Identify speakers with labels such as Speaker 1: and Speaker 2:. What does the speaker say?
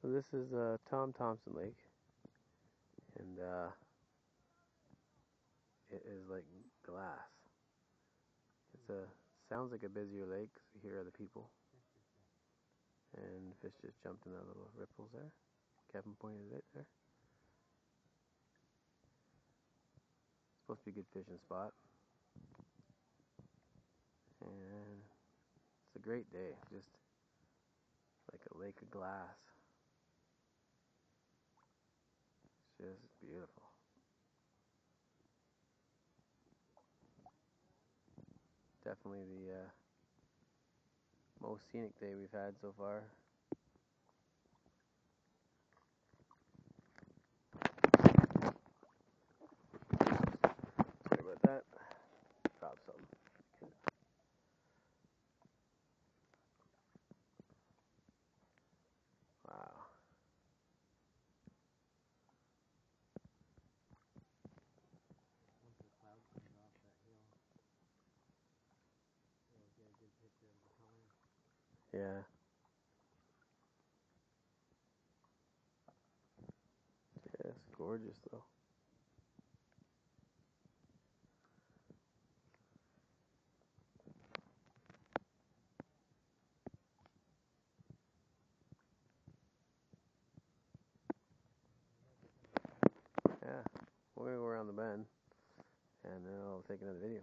Speaker 1: So this is Thompson Lake, and it is like glass. Sounds like a busier lake 'cause we hear other people, and fish just jumped in that little ripples there. Kevin pointed it there. It's supposed to be a good fishing spot, and it's a great day, just like a lake of glass. It's just beautiful. Definitely the most scenic day we've had so far. Sorry about that. Drop something. Wow.
Speaker 2: Once the cloud comes off that hill, you'll get a good picture of the color.
Speaker 1: Yeah. Yeah, it's gorgeous though. Yeah. We're gonna go around the bend and then I'll take another video.